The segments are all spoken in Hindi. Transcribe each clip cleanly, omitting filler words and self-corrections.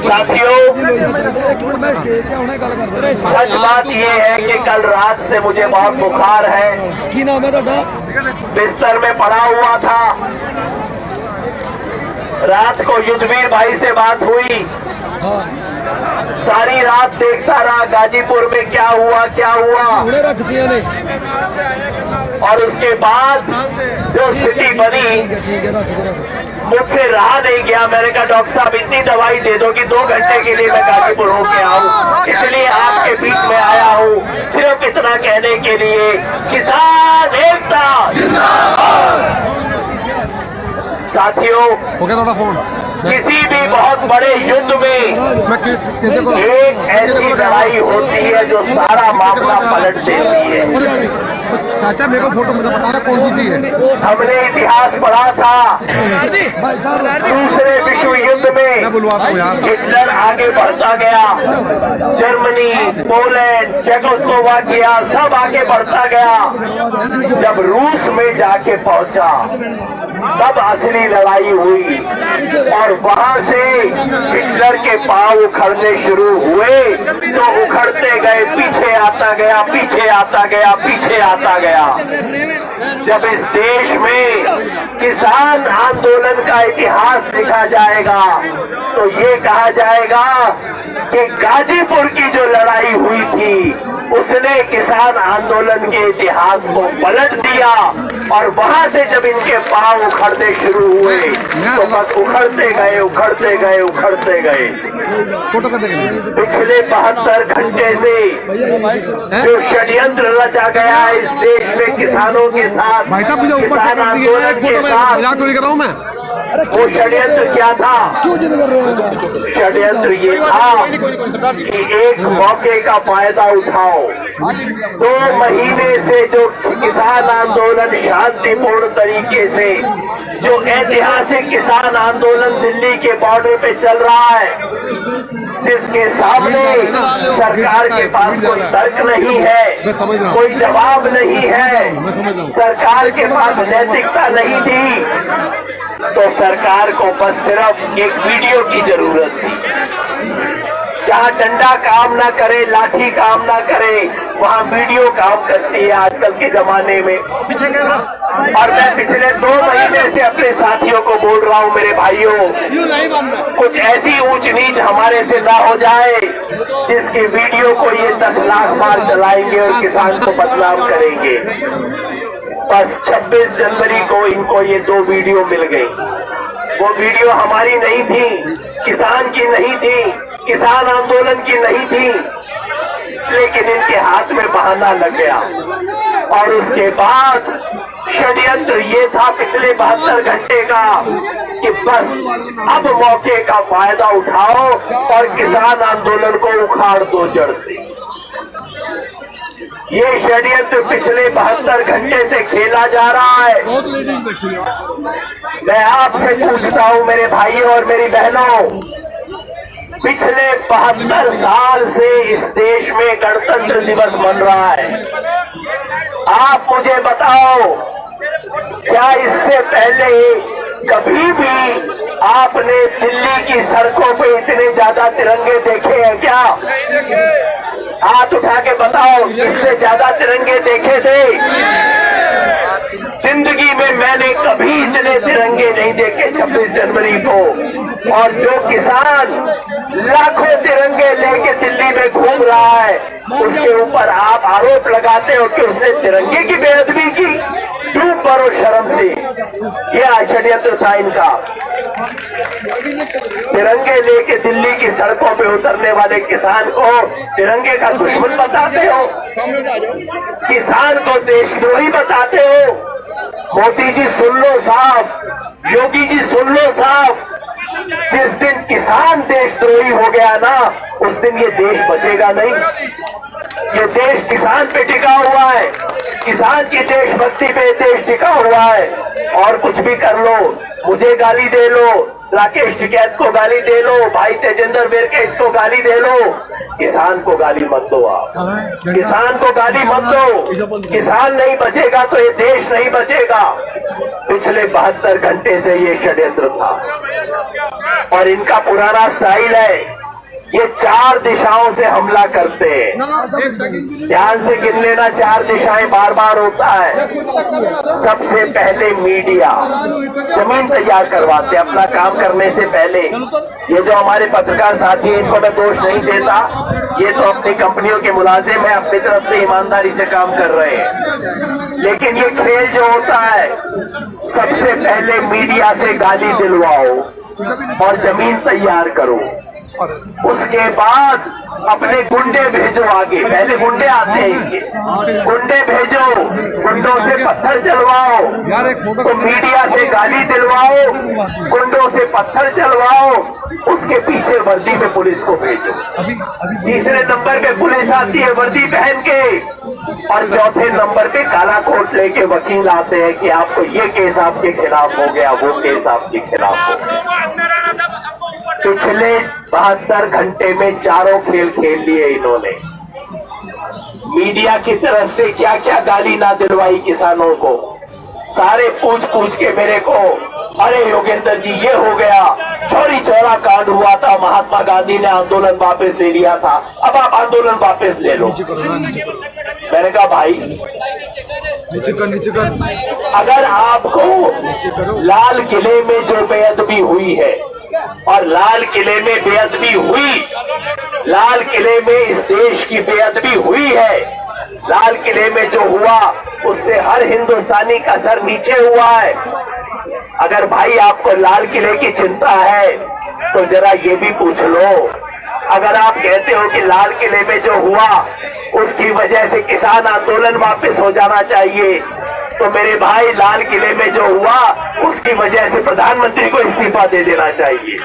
साथियों, सच बात ये है कि कल रात से मुझे बहुत बुखार है। की नाम है ਤੁਹਾਡਾ? बिस्तर में पड़ा हुआ था। रात को युद्धवीर भाई से बात हुई। सारी रात देखता रहा गाजीपुर में क्या हुआ क्या हुआ। रख दिया ने। और उसके बाद जो स्थिति बनी, मुझसे रहा नहीं गया। मैंने कहा डॉक्टर साहब इतनी दवाई दे दो कि 2 घंटे के लिए मैं गाजीपुर होके आऊं, इसलिए आपके बीच में आया हूं सिर्फ इतना कहने के लिए, किसान एकता। साथियों, थोड़ा फोन किसी भी बहुत बड़े युद्ध में एक ऐसी लड़ाई होती है जो सारा मामला पलट देती है। चाचा मेरे को फोटो मुझे बता रहा कौन सी थी है? हमने इतिहास पढ़ा था। दूसरे विश्व युद्ध में हिटलर आगे बढ़ता गया, जर्मनी, पोलैंड, चेकोस्लोवाकिया सब आगे बढ़ता गया। जब रूस में जाके पहुंचा तब असली लड़ाई हुई और वहां से हिटलर के पांव उखड़ने शुरू हुए तो उखड़ते गए, पीछे आता गया, पीछे आता गया, पीछे आता गया। जब इस देश में किसान आंदोलन का इतिहास लिखा जाएगा तो ये कहा जाएगा कि गाजीपुर की जो लड़ाई हुई थी उसने किसान आंदोलन के इतिहास को पलट दिया। और वहां से जब इनके पांव उखड़ने शुरू हुए तो बस उखड़ते गए, उखड़ते गए, उखड़ते गए। पिछले 72 घंटे से जो षड्यंत्र रचा गया इस देश में किसानों के साथ, किसान आंदोलन के साथ, वो षड्यंत्र क्या था? षड्यंत्र ये था कि एक मौके का फायदा उठाओ। 2 महीने से जो किसान आंदोलन शांतिपूर्ण तरीके से, जो ऐतिहासिक किसान आंदोलन दिल्ली के बॉर्डर पे चल रहा है, जिसके सामने सरकार के पास कोई तर्क नहीं है, कोई जवाब नहीं है, सरकार के पास नैतिकता नहीं थी, तो सरकार को बस सिर्फ एक वीडियो की जरूरत थी। जहाँ डंडा काम ना करे, लाठी काम ना करे, वहाँ वीडियो काम करती है आजकल के जमाने में। और मैं पिछले 2 महीने से अपने साथियों को बोल रहा हूँ, मेरे भाइयों, कुछ ऐसी ऊंच नीच हमारे से ना हो जाए जिसकी वीडियो को ये 10 लाख बार चलाएंगे और किसान को बदनाम करेंगे। बस 26 जनवरी को इनको ये 2 वीडियो मिल गई। वो वीडियो हमारी नहीं थी, किसान की नहीं थी, किसान आंदोलन की नहीं थी, लेकिन इनके हाथ में बहाना लग गया। और उसके बाद षड्यंत्र ये था पिछले 72 घंटे का कि बस अब मौके का फायदा उठाओ और किसान आंदोलन को उखाड़ दो जड़ से। ये षड्यंत्र पिछले 72 घंटे से खेला जा रहा है। मैं आपसे पूछता हूं मेरे भाइयों और मेरी बहनों, पिछले 72 साल से इस देश में गणतंत्र दिवस मन रहा है। आप मुझे बताओ, क्या इससे पहले कभी भी आपने दिल्ली की सड़कों पे इतने ज्यादा तिरंगे देखे हैं क्या? हाथ उठा के बताओ, इससे ज्यादा तिरंगे देखे थे? जिंदगी में मैंने कभी इतने तिरंगे नहीं देखे 26 जनवरी को। और जो किसान लाखों तिरंगे लेके दिल्ली में घूम रहा है, उसके ऊपर आप आरोप लगाते हो कि उसने तिरंगे की बेअदबी की। डूब मरो शर्म से। यह षड्यंत्र था इनका। तिरंगे लेके दिल्ली की सड़कों पे उतरने वाले किसान को तिरंगे का दुश्मन बताते हो, किसान को देशद्रोही बताते हो। मोदी जी सुन लो साफ, योगी जी सुन लो साफ, जिस दिन किसान देशद्रोही हो गया ना, उस दिन ये देश बचेगा नहीं। ये देश किसान पे टिका हुआ है, किसान की देशभक्ति पे देश टिका हुआ है। और कुछ भी कर लो, मुझे गाली दे लो, राकेश टिकैत को गाली दे लो, भाई तेजेंद्र बिरके इसको गाली दे लो, किसान को गाली मत दो। आप किसान को गाली मत दो। किसान नहीं बचेगा तो ये देश नहीं बचेगा। पिछले 72 घंटे से ये षड्यंत्र था और इनका पुराना स्टाइल है, ये 4 दिशाओं से हमला करते हैं। ध्यान से गिन लेना, 4 दिशाएं बार बार होता है। सबसे पहले मीडिया जमीन तैयार करवाते हैं अपना काम करने से पहले। ये जो हमारे पत्रकार साथी हैं, इनको मैं दोष नहीं देता, ये तो अपनी कंपनियों के मुलाजिम है, अपनी तरफ से ईमानदारी से काम कर रहे हैं। लेकिन ये खेल जो होता है, सबसे पहले मीडिया से गाली दिलवाओ और जमीन तैयार करो, उसके बाद अपने गुंडे भेजो आगे। पहले गुंडे आते हैं इनके, गुंडे भेजो, गुंडों से पत्थर चलवाओ, तो मीडिया से गाली दिलवाओ, गुंडों से पत्थर चलवाओ, उसके पीछे वर्दी में पुलिस को भेजो। तीसरे नंबर पे पुलिस आती है वर्दी पहन के, और चौथे नंबर पे काला कोट लेके वकील आते हैं कि आपको ये केस आपके खिलाफ हो गया, वो केस आपके खिलाफ हो गया। पिछले 72 घंटे में चारों खेल खेल लिए इन्होंने। मीडिया की तरफ से क्या क्या गाली ना दिलवाई किसानों को। सारे पूछ पूछ के मेरे को, अरे योगेंद्र जी ये हो गया, चौरी चौरा कांड हुआ था, महात्मा गांधी ने आंदोलन वापस ले लिया था, अब आप आंदोलन वापस ले लो। मैंने कहा भाई नीचे कर। अगर आपको लाल किले में जो बेअदबी हुई है, और लाल किले में बेअदबी हुई, लाल किले में इस देश की बेअदबी हुई है, लाल किले में जो हुआ उससे हर हिंदुस्तानी का सर नीचे हुआ है। अगर भाई आपको लाल किले की चिंता है तो जरा ये भी पूछ लो, अगर आप कहते हो कि लाल किले में जो हुआ उसकी वजह से किसान आंदोलन वापस हो जाना चाहिए, तो मेरे भाई लाल किले में जो हुआ उसकी वजह से प्रधानमंत्री को इस्तीफा दे देना चाहिए।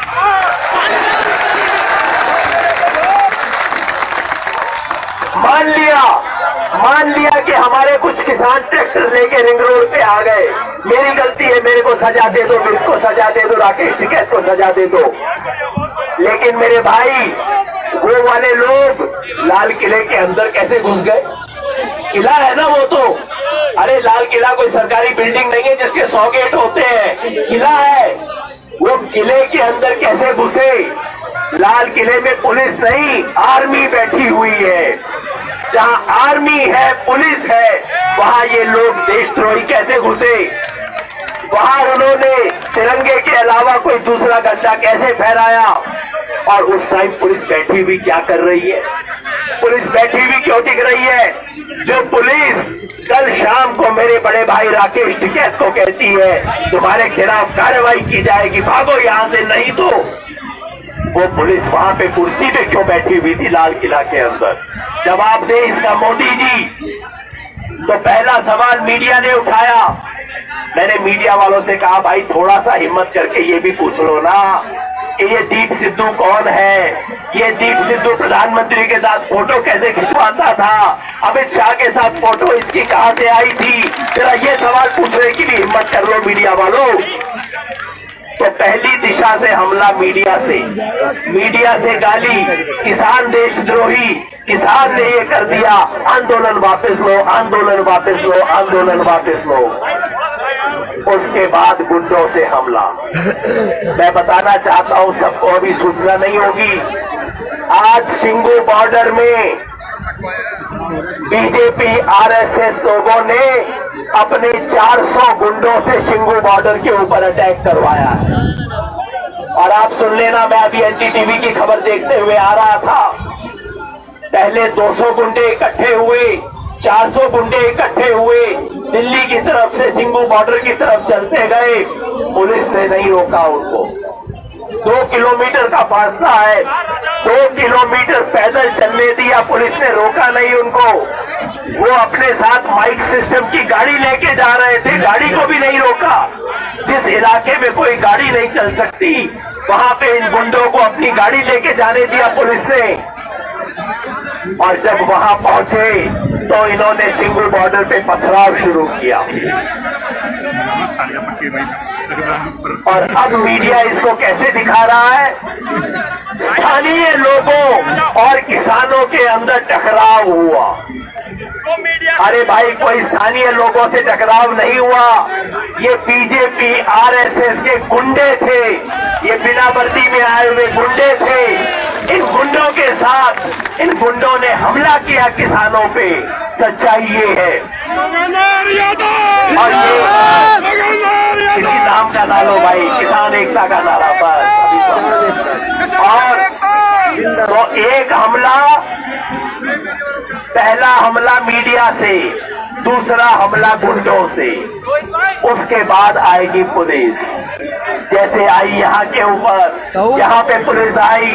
मान लिया कि हमारे कुछ किसान ट्रैक्टर लेके रिंग रोड पे आ गए, मेरी गलती है, मेरे को सजा दे दो, बिल को सजा दे दो, राकेश टिकैत को सजा दे दो। लेकिन मेरे भाई वो वाले लोग लाल किले के अंदर कैसे घुस गए? किला है ना वो तो, अरे लाल किला कोई सरकारी बिल्डिंग नहीं है जिसके 100 गेट होते हैं, किला है। वो किले के अंदर कैसे घुसे? लाल किले में पुलिस नहीं, आर्मी बैठी हुई है। जहां आर्मी है, पुलिस है, वहां ये लोग देशद्रोही कैसे घुसे? वहां उन्होंने तिरंगे के अलावा कोई दूसरा झंडा कैसे फहराया? और उस टाइम पुलिस बैठी हुई क्या कर रही है? पुलिस बैठी हुई क्यों दिख रही है? जो पुलिस कल शाम को मेरे बड़े भाई राकेश टिकैत को कहती है तुम्हारे खिलाफ कार्रवाई की जाएगी, भागो यहां से, नहीं तो वो पुलिस वहां पे कुर्सी पे क्यों बैठी हुई थी लाल किला के अंदर? जवाब दे इसका मोदी जी। तो पहला सवाल मीडिया ने उठाया। मैंने मीडिया वालों से कहा भाई थोड़ा सा हिम्मत करके ये भी पूछ लो ना कि ये दीप सिद्धू कौन है? ये दीप सिद्धू प्रधानमंत्री के साथ फोटो कैसे खिंचवाता था? अमित शाह के साथ फोटो इसकी कहां से आई थी? जरा ये सवाल पूछने की भी हिम्मत कर लो मीडिया वालों। तो पहली दिशा से हमला मीडिया से गाली, किसान देशद्रोही, किसान ने ये कर दिया, आंदोलन वापस लो, आंदोलन वापस लो, आंदोलन वापस लो। उसके बाद गुंडों से हमला। मैं बताना चाहता हूं सबको, अभी सूचना नहीं होगी, आज सिंगू बॉर्डर में बीजेपी आरएसएस लोगों ने अपने 400 गुंडों से सिंगू बॉर्डर के ऊपर अटैक करवाया है। और आप सुन लेना, मैं अभी एनडीटीवी की खबर देखते हुए आ रहा था, पहले 200 गुंडे इकट्ठे हुए, 400 गुंडे इकट्ठे हुए, दिल्ली की तरफ से सिंगू बॉर्डर की तरफ चलते गए, पुलिस ने नहीं रोका उनको। 2 किलोमीटर का फासला है, 2 किलोमीटर पैदल चलने दिया, पुलिस ने रोका नहीं उनको। वो अपने साथ माइक सिस्टम की गाड़ी लेके जा रहे थे, गाड़ी को भी नहीं रोका। जिस इलाके में कोई गाड़ी नहीं चल सकती वहां पे इन गुंडों को अपनी गाड़ी लेके जाने दिया पुलिस ने। और जब वहां पहुंचे तो इन्होंने सिंगू बॉर्डर पे पथराव शुरू किया। और अब मीडिया इसको कैसे दिखा रहा है? स्थानीय लोगों और किसानों के अंदर टकराव हुआ। अरे भाई, कोई स्थानीय लोगों से टकराव नहीं हुआ। ये बीजेपी आरएसएस के गुंडे थे, ये बिना वर्दी में आए हुए गुंडे थे। इन गुंडों के साथ इन गुंडों ने हमला किया किसानों पे। सच्चाई ये है। और ये किसी नाम का ना लो भाई, किसान एकता का नारा बस। और तो एक हमला, पहला हमला मीडिया से, दूसरा हमला गुंडों से, उसके बाद आएगी पुलिस। जैसे आई यहाँ के ऊपर, यहाँ पे पुलिस आई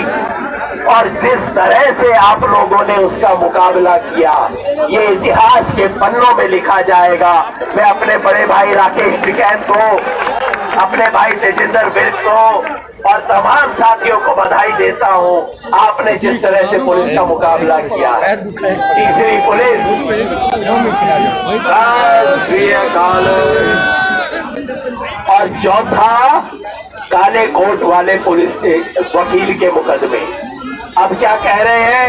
और जिस तरह से आप लोगों ने उसका मुकाबला किया, ये इतिहास के पन्नों में लिखा जाएगा। मैं अपने बड़े भाई राकेश टिकैत को, अपने भाई तेजिंदर विर्क को और तमाम साथियों को बधाई देता हूँ। आपने जिस तरह से पुलिस का मुकाबला किया, तीसरी पुलिस और चौथा काले कोट वाले पुलिस के वकील के मुकदमे। अब क्या कह रहे हैं?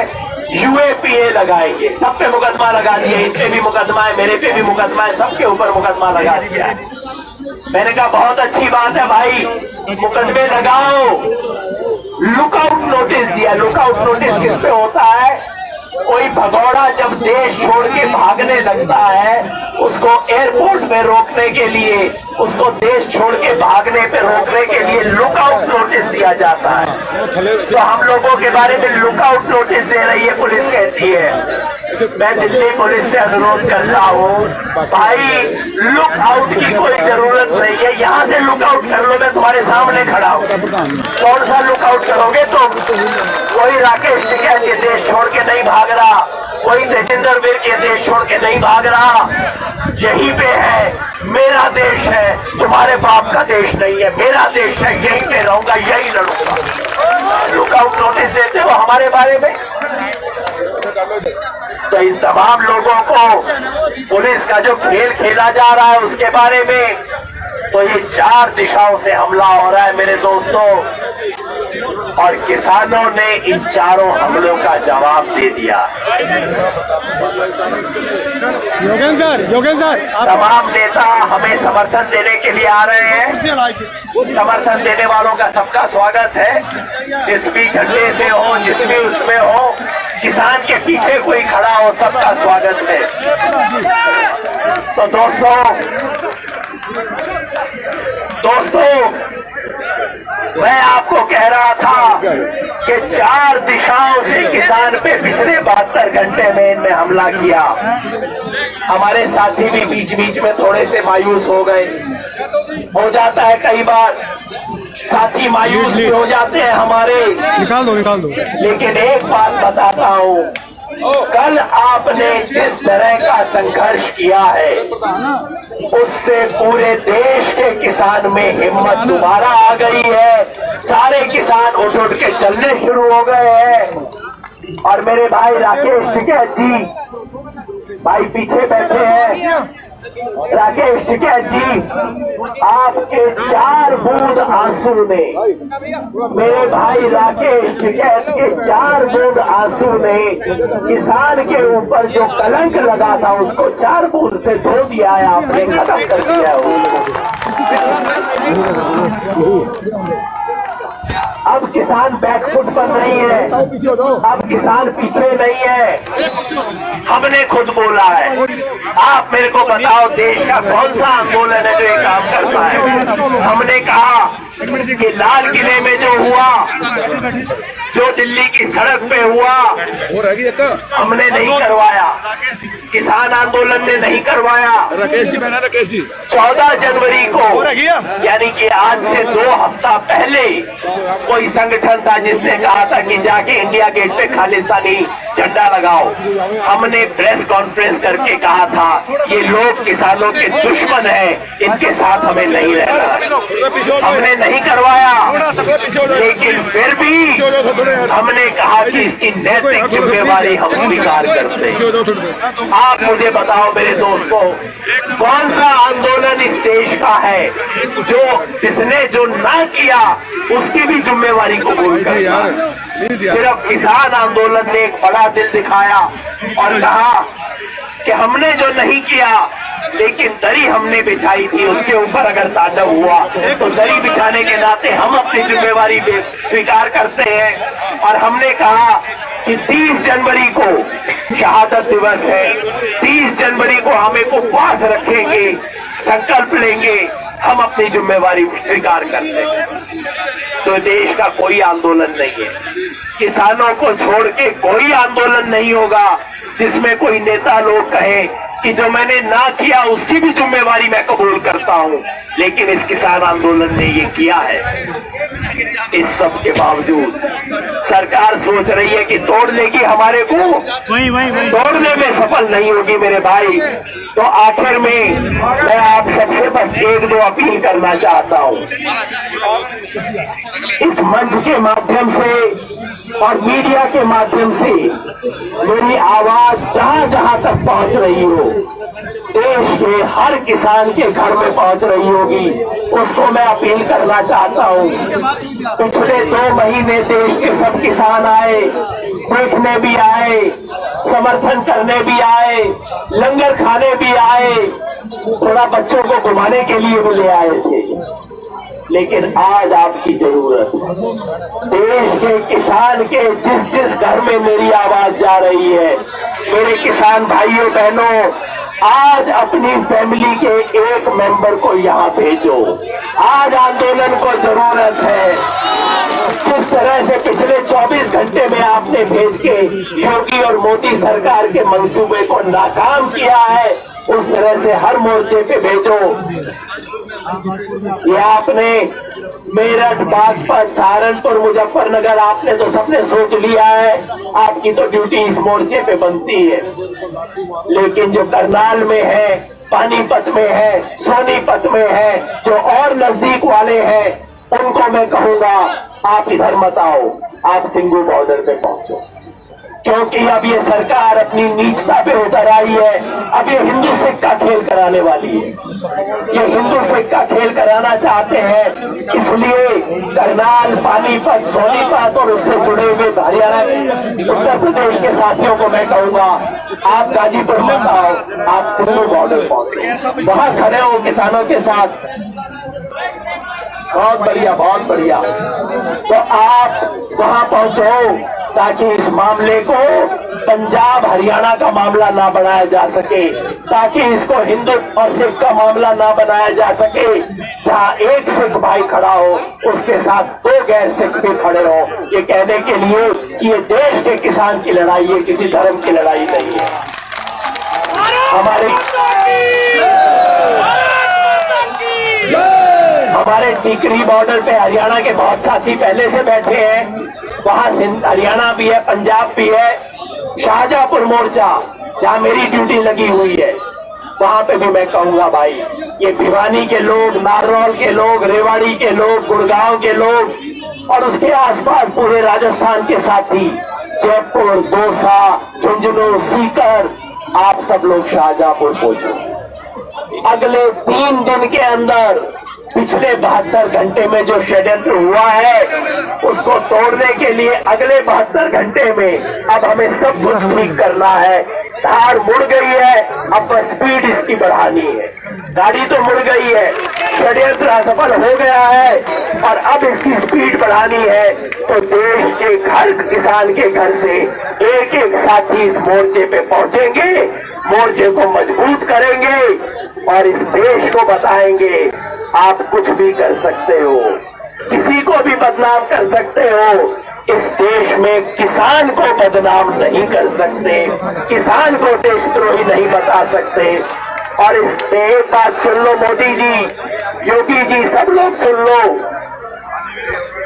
यूएपीए लगाएंगे, सब पे मुकदमा लगा दिए। इन पे भी मुकदमा है, मेरे पे भी मुकदमा है, सबके ऊपर मुकदमा लगा दिया है। मैंने कहा बहुत अच्छी बात है भाई, मुकदमे लगाओ। लुकआउट नोटिस दिया। लुकआउट नोटिस किस पे होता है? कोई भगौड़ा जब देश छोड़ के भागने लगता है, उसको एयरपोर्ट में रोकने के लिए, उसको देश छोड़ के भागने पे रोकने के लिए लुकआउट नोटिस दिया जाता है। तो हम लोगों के बारे में लुकआउट नोटिस दे रही है पुलिस, कहती है। मैं दिल्ली पुलिस से अनुरोध कर रहा हूँ भाई, लुकआउट की कोई जरूरत नहीं है। यहाँ से लुकआउट कर लो, मैं तुम्हारे सामने खड़ा हूँ। कौन सा लुकआउट करोगे तुम? कोई राकेश टिकैत ये देश छोड़ के नहीं भाग रहा, कोई तेजिंदर विर्क ये देश छोड़ के नहीं भाग रहा। यहीं पे है, मेरा देश है, तुम्हारे बाप का देश नहीं है, मेरा देश है, यहीं पे रहूंगा, यही लड़ूंगा। लुकआउट नोटिस देते हो हमारे बारे में। तो इन तमाम लोगों को पुलिस का जो खेल खेला जा रहा है उसके बारे में, तो ये 4 दिशाओं से हमला हो रहा है मेरे दोस्तों, और किसानों ने इन चारों हमलों का जवाब दे दिया। योगेंद्र सर, तमाम नेता हमें समर्थन देने के लिए आ रहे हैं। समर्थन देने वालों का सबका स्वागत है। जिस भी झंडे से हो, जिस भी उसमें हो, किसान के पीछे कोई खड़ा हो, सबका स्वागत है। तो दोस्तों, मैं आपको कह रहा था कि 4 दिशाओं से किसान पे पिछले 72 घंटे में इनने हमला किया। हमारे साथी भी बीच बीच में थोड़े से मायूस हो गए। हो जाता है कई बार, साथी मायूस भी हो जाते हैं हमारे। निकाल दो। लेकिन एक बात बताता हूँ, कल आपने जिस तरह का संघर्ष किया है, उससे पूरे देश के किसान में हिम्मत दोबारा आ गई है। सारे किसान उठ उठ के चलने शुरू हो गए हैं। और मेरे भाई राकेश टिकैत जी, भाई पीछे बैठे हैं, राकेश टिकैत जी, आपके 4 बूंद आंसू ने, मेरे भाई राकेश टिकैत के 4 बूंद आंसू ने किसान के ऊपर जो कलंक लगा था उसको 4 बूंद से धो दिया है आपने, खत्म कर दिया है। अब किसान बैकफुट पर नहीं है, अब किसान पीछे नहीं है। हमने खुद बोला है। आप मेरे को बताओ, देश का कौन सा आंदोलन है जो ये काम करता है? हमने कहा कि लाल किले में जो हुआ, जो दिल्ली की सड़क पे हुआ, हमने नहीं करवाया, किसान आंदोलन ने नहीं करवाया। 14 जनवरी को, यानी कि आज से 2 हफ्ता पहले, कोई संगठन था जिसने कहा था कि जाके इंडिया गेट पे खालिस्तानी झंडा लगाओ। हमने प्रेस कॉन्फ्रेंस करके कहा था ये लोग किसानों के दुश्मन हैं, इनके साथ हमें नहीं रहना। हमने नहीं करवाया, लेकिन फिर भी हमने कहा कि इसकी नैतिक जिम्मेवारी हम स्वीकार करते हैं। आप मुझे बताओ मेरे दोस्तों, कौन सा आंदोलन इस देश का है जो जिसने जो ना किया उसकी भी जिम्मेवारी कबूल करता है? सिर्फ किसान आंदोलन ने एक बड़ा दिल दिखाया और कहा कि हमने जो नहीं किया, लेकिन दरी हमने बिछाई थी, उसके ऊपर अगर तांडव हुआ तो दरी बिछाने के नाते हम अपनी जिम्मेवारी स्वीकार करते हैं। और हमने कहा कि 30 जनवरी को शहादत दिवस है, 30 जनवरी को हम एक उपवास रखेंगे, संकल्प लेंगे, हम अपनी जिम्मेवारी स्वीकार करते हैं। तो देश का कोई आंदोलन नहीं है, किसानों को छोड़ के कोई आंदोलन नहीं होगा जिसमें कोई नेता लोग कहे कि जो मैंने ना किया उसकी भी जिम्मेवारी मैं कबूल करता हूं। लेकिन इस किसान आंदोलन ने ये किया है। इस सब के बावजूद सरकार सोच रही है कि तोड़ लेगी हमारे को, तोड़ने में सफल नहीं होगी मेरे भाई। तो आखिर में मैं आप सबसे बस एक दो अपील करना चाहता हूं। इस मंच के माध्यम से और मीडिया के माध्यम से मेरी आवाज जहां जहां तक पहुंच रही हो, देश के हर किसान के घर में पहुंच रही होगी, उसको मैं अपील करना चाहता हूं। पिछले 2 महीने देश के सब किसान आए, देखने भी आए, समर्थन करने भी आए, लंगर खाने भी आए, थोड़ा बच्चों को घुमाने के लिए भी ले आए थे। लेकिन आज आपकी जरूरत देश के किसान के जिस जिस घर में मेरी आवाज जा रही है, मेरे किसान भाइयों बहनों, आज अपनी फैमिली के एक मेंबर को यहाँ भेजो। आज आंदोलन को जरूरत है। जिस तरह से पिछले 24 घंटे में आपने भेज के योगी और मोदी सरकार के मंसूबे को नाकाम किया है, उस तरह से हर मोर्चे पे भेजो। ये आपने मेरठ, बागपत, सहारनपुर, मुजफ्फरनगर आपने तो सबने सोच लिया है, आपकी तो ड्यूटी इस मोर्चे पे बनती है। लेकिन जो करनाल में है, पानीपत में है, सोनीपत में है, जो और नजदीक वाले हैं, उनको मैं कहूंगा आप इधर मत आओ, आप सिंगू बॉर्डर पे पहुंचो। क्योंकि अब ये सरकार अपनी नीचता पे उतर आई है। अब ये हिंदू सिख का खेल कराने वाली है। ये हिंदू सिख का खेल कराना चाहते हैं, इसलिए करनाल, पानीपत, सोनीपत और उससे जुड़े हुए हरियाणा, उत्तर प्रदेश के साथियों को मैं कहूंगा आप गाजीपुर मत आओ, आप सिंधु बॉर्डर पहुंचो, वहां खड़े हो किसानों के साथ। बहुत बढ़िया, बहुत बढ़िया। तो आप वहां पहुंचो ताकि इस मामले को पंजाब हरियाणा का मामला ना बनाया जा सके, ताकि इसको हिंदू और सिख का मामला ना बनाया जा सके। जहां एक सिख भाई खड़ा हो, उसके साथ 2 गैर सिख भी खड़े हो, ये कहने के लिए कि ये देश के किसान की लड़ाई है, किसी धर्म की लड़ाई नहीं है। हमारे टीकरी बॉर्डर पे हरियाणा के बहुत साथी पहले से बैठे हैं, वहां हरियाणा भी है, पंजाब भी है। शाहजहांपुर मोर्चा जहां मेरी ड्यूटी लगी हुई है, वहां पे भी मैं कहूंगा भाई, ये भिवानी के लोग, नारनौल के लोग, रेवाड़ी के लोग, गुड़गांव के लोग और उसके आसपास पूरे राजस्थान के साथी, जयपुर, दौसा, झुंझुनू, सीकर, आप सब लोग शाहजहांपुर पहुंचो। अगले 3 दिन के अंदर पिछले 72 घंटे में जो षड्यंत्र हुआ है, उसको तोड़ने के लिए अगले 72 घंटे में अब हमें सब कुछ ठीक करना है। धार मुड़ गई है, अब स्पीड इसकी बढ़ानी है। गाड़ी तो मुड़ गई है, षड्यंत्र असफल हो गया है और अब इसकी स्पीड बढ़ानी है। तो देश के हर किसान के घर से एक एक साथी इस मोर्चे पे पहुंचेंगे, मोर्चे को मजबूत करेंगे और इस देश को बताएंगे आप कुछ भी कर सकते हो, किसी को भी बदनाम कर सकते हो। इस देश में किसान को बदनाम नहीं कर सकते, किसान को देशद्रोही नहीं बता सकते। और इस एक बात सुन लो मोदी जी, योगी जी, सब लोग सुन लो,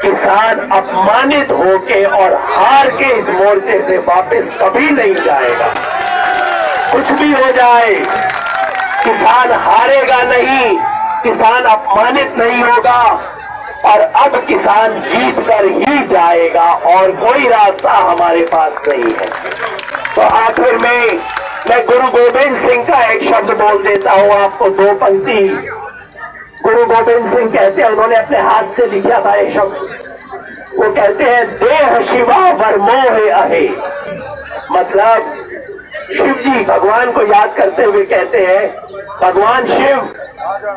किसान अपमानित होके और हार के इस मोर्चे से वापस कभी नहीं जाएगा। कुछ भी हो जाए, किसान हारेगा नहीं, किसान अपमानित नहीं होगा और अब किसान जीत कर ही जाएगा और कोई रास्ता हमारे पास नहीं है। तो आखिर में मैं गुरु गोविंद सिंह का एक शब्द बोल देता हूं आपको, 2 पंक्ति। गुरु गोविंद सिंह कहते हैं, उन्होंने अपने हाथ से लिखा था एक शब्द। वो कहते हैं, देह शिवा वर मोह अहे। मतलब शिव जी भगवान को याद करते हुए कहते हैं, भगवान शिव,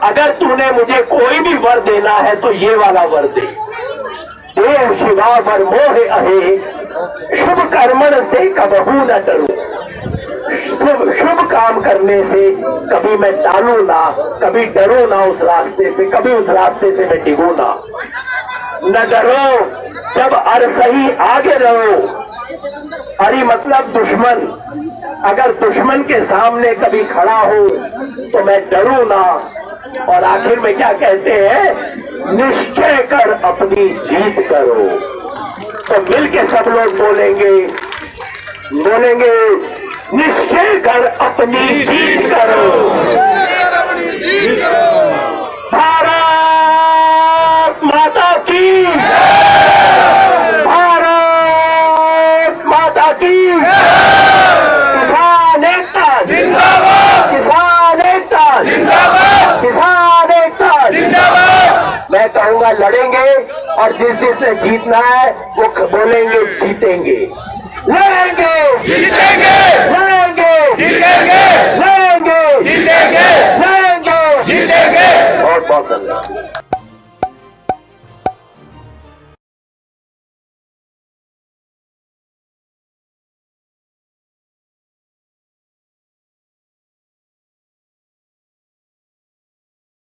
अगर तूने मुझे कोई भी वर देना है तो ये वाला वर दे। देह शिवा वर मोह अहे, शुभ कर्मण से कबहू न डरूं। शुभ काम करने से कभी मैं टालू ना, कभी डरू ना उस रास्ते से, कभी उस रास्ते से मैं डिगू ना। न डरो जब अरसही आगे रहो। अरे मतलब दुश्मन, अगर दुश्मन के सामने कभी खड़ा हो तो मैं डरू ना। और आखिर में क्या कहते हैं, निश्चय कर अपनी जीत करो। तो मिलके सब लोग बोलेंगे निश्चय कर अपनी जीत करो। भारत माता की, भारत माता की। किसान एकता जिंदाबाद, किसान एकता जिंदाबाद, किसान एकता जिंदाबाद। मैं कहूंगा लड़ेंगे और जिसने जीतना है वो बोलेंगे जीतेंगे, लड़ेंगे जीतेंगे, लड़ेंगे जीतेंगे।